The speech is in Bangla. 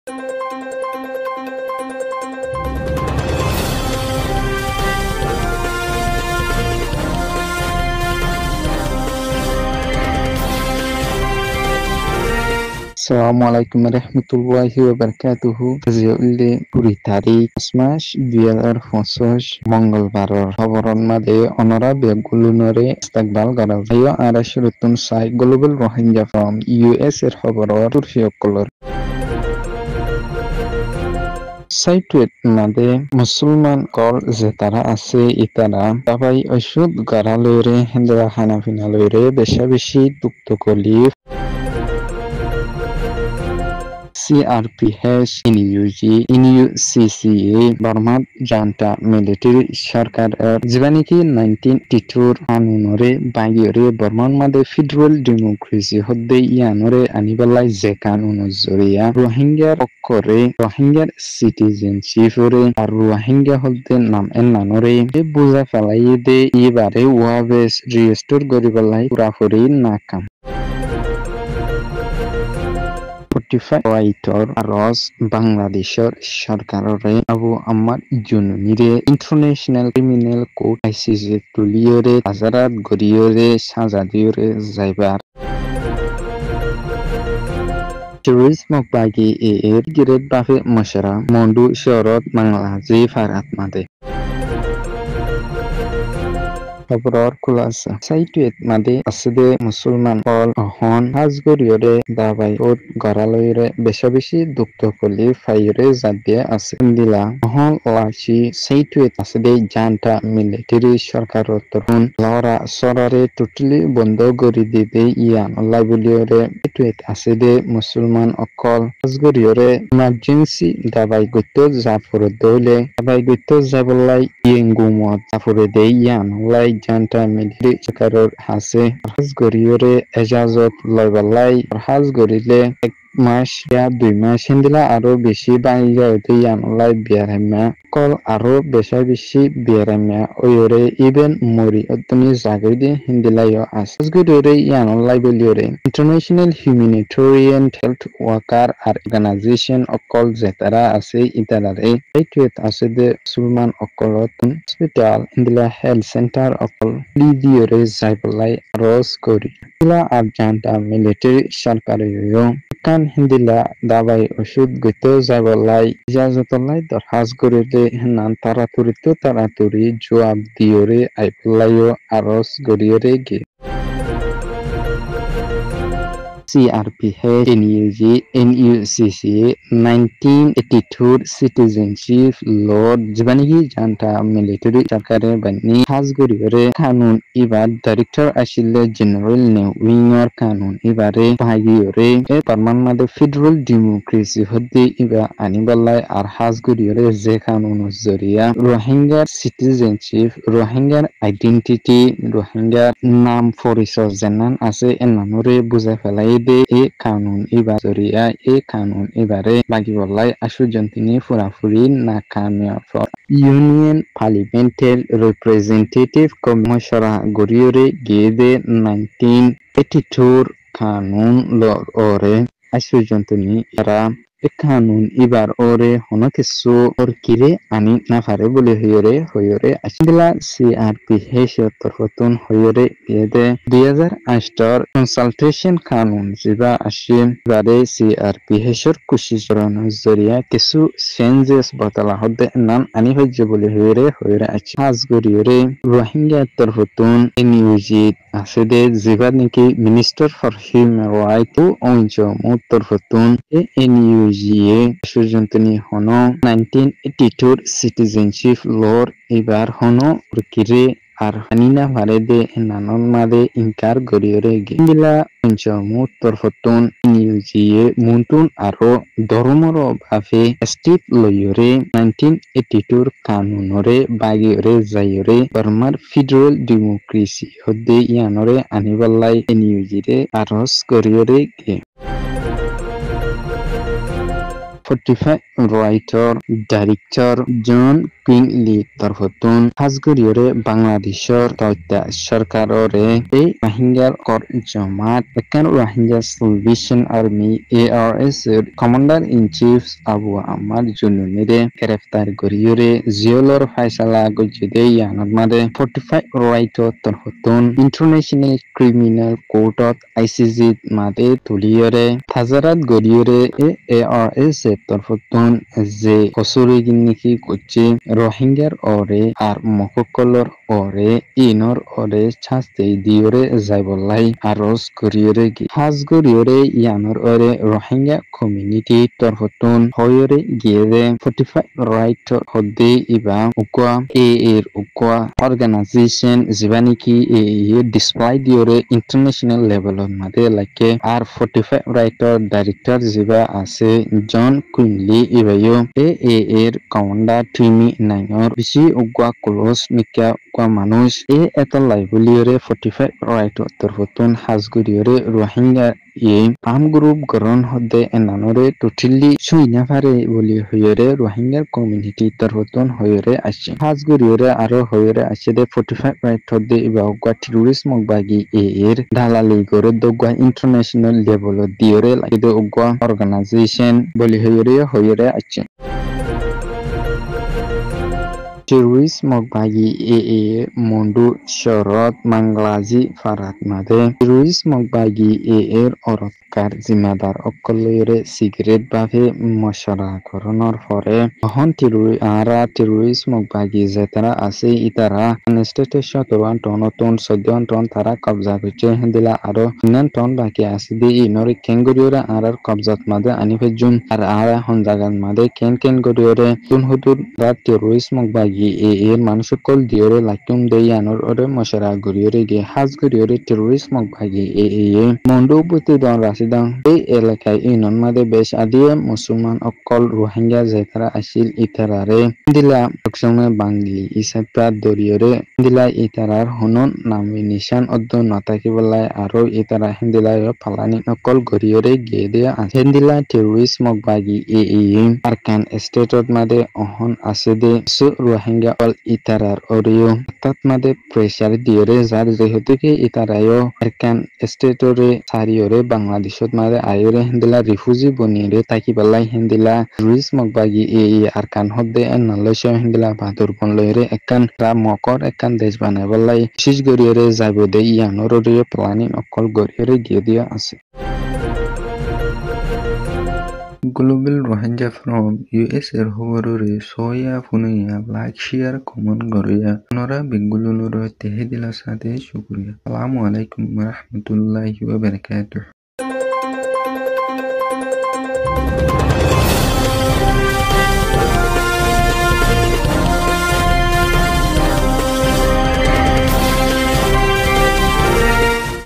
Assalamualaikum warahmatullahi wabarakatuh. আজিকালি 20 তাৰিখ মাৰ্চ 2025 মঙ্গলবাৰৰ খবৰৰ মাঝে অনরা বেগুলুনরে ইস্তেকবাল করা যায় আর শুরুতুন সাই গ্লোবাল রোহিঙ্গা ফ্রম ইউএস এর খবৰৰ তুর্ফিয়কলর সাইটুয়েট মাদে মুসলমান কল যে তারা আছে ইতারা তাবাই ওষুধ গারা লইরে হেন্দা খানা পিনা লইরে বেশি দুক্ত কলি CRPH, NUG, NUCCA, Burma Janta Military Sarkar Jibaniki 1982 Anunore Bagiore Burman Made Federal Democracy Hodde Yanore Anibalai Zekan Unozoria Rohingya Okore Rohingya Citizenship আর রোহিঙ্গা হলতে নাম এন নানরে বুঝা ফেলাই দে এবারে ওয়াবেস রিস্টোর গরিবালাই পুরাপুরি নাকাম 45 ওয়াইটর আরস বাংলাদেশের সরকাররে আবু আম্মার জুনুমিরে ইন্টারন্যাশনাল ক্রিমিনাল কোর্ট আইসিজে তুলিয়রে হাজারাত গরিয়রে সাজা দিয়রে যাইবার টেররিজম বাগি এর গিরেট বাফে মশরা মন্ডু শহরত বাংলাদেশে ফারাত মাদে খবৰৰ খুলাসা সাইটুয়েট মাদে আসদে মুসলমান কল অহন হাজগরিয়রে দাবাইত গরালইরে বেশি দুক্ত কলি ফাইরে জাদিয়ে আছে দিলা অহন লাচি সাইটুয়েট আসদে জানটা মিলিটারি সরকারর তরুণ লরা সরারে টোটালি বন্ধ করি দিবে ইয়ান লাইবুলিয়রে সাইটুয়েট আসদে মুসলমান অকল হাজগরিয়রে ইমার্জেন্সি দাবাই গত্য জাফর দৌলে দাবাই গত্য জাবলাই ইয়েঙ্গুমত জাফরে দে ইয়ান লাই জানটা মিলিটারি সরকারর হাসে হাজ গরিয়রে এজাজত লয়বালাই হাজ গরিলে এক মাস ইয়া 2 মাস হিন্দিলা আরো বেশি বাঙিয়া হইতে ইয়ানলাই বিয়ারাম্যা কল আরো বেশি বিয়ারাম্যা ওয়রে ইভেন মরি অতনি জাগরিদে হিন্দিলাইও আছে গরিয়রে ইয়ানলাই বলিয়রে ইন্টারন্যাশনাল হিউম্যানিটেরিয়ান হেলথ ওয়ার্কার আর অর্গানাইজেশন অকল জেতারা আছে ইতারারে এইটুয়েট আছে দে মুসলমান অকলত হসপিটাল হিন্দিলা হেলথ সেন্টার অকল লিদিয়রে যাইবলাই রস করি ইলা আর জানটা মিলিটারি সরকারিও কান হিন্দিলা দাবাই ওষুধ গত যাবলাই ইজাজতলাই দরখাস্ত করিলে নান তাড়াতাড়ি জবাব দিয়রে আইপলাইও আরস গরিয়রে গে CRPH, NUG, NUCCA 1982 Citizenship Law Jibanigi Janta Military Sarkare Bani Hasguriore Kanun Ibar Director Ashile General Winger Kanun Ibare Bagiore Parman Made Federal Democracy Hodde Iba Anibalai Ar Hasguriore Ze Kanun Zoria Rohingya Citizenship Rohingya Identity Rohingya Nam Foriso Zenan Ase Enanore Buzafalai এ কানুন এবার জরিয়া এ কানুন এবারে বাগিবলাই আশুজন্তিনি ফুরাফুরি না কামিয়া ইউনিয়ন পার্লামেন্টের রিপ্রেজেন্টেটিভ কমিশরা গরিয়রে গেদে 1982 কানুন লরে আশুজন্তিনি এরা কানুন এবার ওরে হনকিসু ওর কিরে আনি না পারে বলে হইরে আসিলা CRPH তরফতুন হইরে এদে 2008 কনসালটেশন কানুন জিবা আসি বারে CRPH এর কুশিজরন জরিয়া কিছু চেঞ্জেস বতলা হদে নান আনি হইছে বলে হইরে আছে হাজগরিয়রে রোহিঙ্গা তরফতুন নিউজিত আছে দে জিবা নাকি মিনিস্টার ফর হিউম্যান রাইট ও অঞ্চল তরফতুন NUGA সুজন্তনি হনো 1982 সিটিজেনশিপ লর এবার হনো কিরে আর হানিনা ভারে দে নানন মাদে ইনকার গরিয়রে গিলা পঞ্চমু তরফতুন NUGA মুন্তুন আরো ধর্মর ভাবে স্টেপ লয়রে 1982 কানুনরে বাগিয়রে যাইরে বর্মার ফেডারেল ডেমোক্রেসি হদে ইয়ানরে আনিবাল্লাই NUG রে আরস গরিয়রে গে 45 writer director John Quinley Tarfatun Hasguriore Bangladeshor Toita Sarkarore A Rohingya Kor Jamaat Ekan Rohingya Salvation Army ARS Commander-in-Chief Abu Ahmad Jununire Greftar Guriore Ziolor Faisala Gujide Yanamade 45 writer Tarfatun International Criminal Court of ICC Made Tuliore Tazarat Guriore ARS Tarfatun যে কসুরিগিন্নিকি কুচি রোহিঙ্গার ওরে আর মককলর ওরে ইনর ওরে ছাস্তে দিওরে যাইবলাই আরজ করিয়রে গি হাজ গরিয়রে ইয়ানর ওরে রোহিঙ্গা কমিউনিটি তরফতুন হয়রে গিয়ে 45 রাইট হদে ইবা উকোয়া এর উকোয়া অর্গানাইজেশন জিবানিকি ডিসপ্লাই দিওরে ইন্টারন্যাশনাল লেভেলর মাদে লাইকে আর 45 রাইটর ডাইরেক্টর জিবা আছে জন কুইনলি ibayo এর কমান্ডার টিমি নাইনর বিসি উগা ক্লোজ নিকা উগা মানুষ এত লাইবলিয়রে 45 রাইট তরফতুন হাজগুরিয়রে রোহিঙ্গা আম গ্রুপ গরন হদে এনানরে টুটিলি সুইনাফারে বলি হইরে রোহিঙ্গার কমিউনিটি তরফতুন হইরে আসছে হাজগুরিয়রে আরো হইরে আসছে দে 45 রাইট হদে ইবা উগা টেররিস্ট মগবাগি এর দালালি করে দগা ইন্টারন্যাশনাল লেভেল দিয়রে লাগে উগা অর্গানাইজেশন বলি হইরে আসছে Terrorist Mogbagi Mundu Shorot Manglaji Farat Made Terrorist Mogbagi Orotkar Zimadar Okolere Sigret Bave Moshara Koronor Fore Hon Terrorist Mogbagi Zetara Ase Itara Anestete Shotoran Tonoton Sodion Ton Tara Kabza Guche Hendila Aro Nan Ton Baki Asidi Inori Kenguriora Arar Kabzat Made Anifejun Ara Hondagan Made Ken Guriore Tunhudur Rat Terrorist Mogbagi এর মানুষকল দিওরে লাকুম দেয়ানোর ওরে মশারা গরিয়রে গে হাজ গরিয়রে টেররিস্ট মগভাগি মন্ডু প্রতিদন রাশিদাং এই এলাকায় ইনন মাদে বেশ আদিয়ে মুসলমান অকল রোহিঙ্গা যেতারা আসিল ইতারারে দিলা একসময় বাঙালি ইসাপা দরিয়রে দিলা ইতারার হনন নামে নিশান অদ্দ নতাকিবলাই আরো ইতারা হিন্দিলায় ফালানি অকল গরিয়রে গিয়ে দেয়া হিন্দিলা টেররিস্ট মগভাগি আরকান স্টেটত মাদে অহন আছে দে রোহিঙ্গা অল ইতারার অরিও তাত মাদে প্রেসার দিয়রে যার যেহেতু কি ইতারায়ও আরকান স্টেটরে সারিয়রে বাংলাদেশত মাদে আয়রে হিন্দিলা রিফিউজি বনিরে তাকিবালাই হিন্দিলা রিস মগবাগি আরকান হদে নালস হিন্দিলা বাদুর বন লয়রে একান রা মকর একান দেশ বানাইবালাই বিশেষ গরিয়রে যাইব দে ইয়ানোর অরিও প্ল্যানিং অকল গরিয়রে গিয়ে দিয়া আছে Global Rohingya from US এর খবররে সোয়া ফুনিয়া লাইক শেয়ার কমেন্ট করিয়া নরা বেঙ্গলুরুর তেহে দিলা সাথে শুকরিয়া আসসালামু আলাইকুম ওয়া রাহমাতুল্লাহি ওয়া বারাকাতুহু